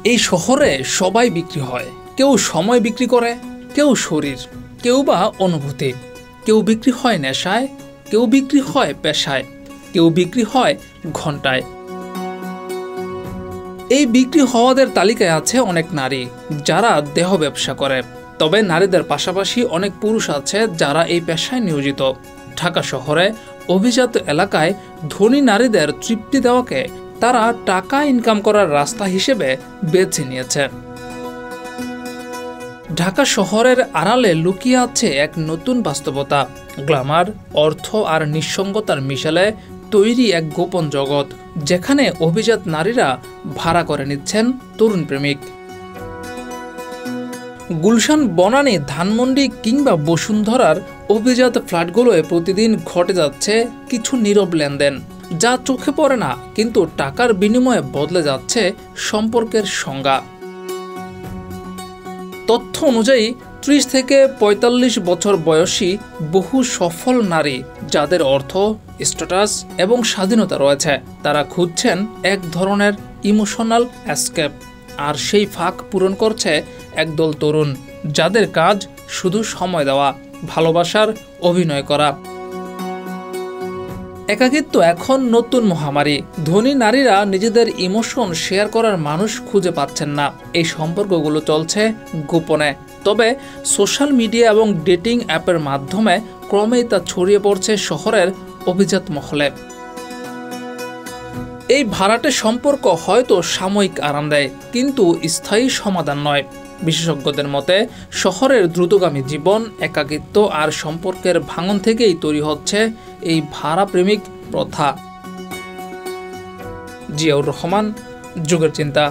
এই শহরে সবাই বিক্রি হয়, কেউ সময় বিক্রি করে, কেউ শরীর, কেউ বা অনুভূতি, কেউ বিক্রি হয় নেশায়, কেউ বিক্রি হয় পেশায়, কেউ বিক্রি হয় ঘন্টায়। এই বিক্রি হওয়াদের তালিকায় আছে অনেক নারী যারা দেহ ব্যবসা করে। তবে নারীদের পাশাপাশি অনেক পুরুষ আছে যারা এই পেশায় নিয়োজিত। ঢাকা শহরে অভিজাত এলাকায় ধনী নারীদের তৃপ্তি দেওয়াকে তারা টাকা ইনকাম করার রাস্তা হিসেবে বেছে নিয়েছে। ঢাকা শহরের আড়ালে লুকিয়ে আছে এক নতুন বাস্তবতা, গ্ল্যামার, অর্থ আর নিঃসঙ্গতার মিশেলে তৈরি এক গোপন জগৎ, যেখানে অভিজাত নারীরা ভাড়া করে নিচ্ছেন তরুণ প্রেমিক। গুলশান, বনানী, ধানমন্ডি কিংবা বসুন্ধরার অভিজাত ফ্ল্যাটগুলোয় প্রতিদিন ঘটে যাচ্ছে কিছু নীরব লেনদেন, যা চোখে পড়ে না, কিন্তু টাকার বিনিময়ে বদলে যাচ্ছে সম্পর্কের সংজ্ঞা। তথ্য অনুযায়ী ৩০ থেকে ৪৫ বছর বয়সী বহু সফল নারী যাদের অর্থ, স্ট্যাটাস এবং স্বাধীনতা রয়েছে, তারা খুঁজছেন এক ধরনের ইমোশনাল এসকেপ। আর সেই ফাঁক পূরণ করছে একদল তরুণ যাদের কাজ শুধু সময় দেওয়া, ভালোবাসার অভিনয় করা। একাকিত্ব এখন নতুন মহামারী। ধনী নারীরা নিজেদের ইমোশন শেয়ার করার মানুষ খুঁজে পাচ্ছেন না। এই সম্পর্কগুলো চলছে গোপনে, তবে সোশ্যাল মিডিয়া এবং ডেটিং অ্যাপের মাধ্যমে ক্রমেই তা ছড়িয়ে পড়ছে শহরের অভিজাত মহলে। এই ভাড়াটে সম্পর্ক হয়তো সাময়িক আরাম দেয়, কিন্তু স্থায়ী সমাধান নয়। বিশেষজ্ঞদের মতে শহরের দ্রুতগামী জীবন, একাকিত্ব আর সম্পর্কের ভাঙন থেকেই তৈরি হচ্ছে এই ভাড়া প্রেমিক প্রথা। জিয়াউর রহমান, যুগের চিন্তা।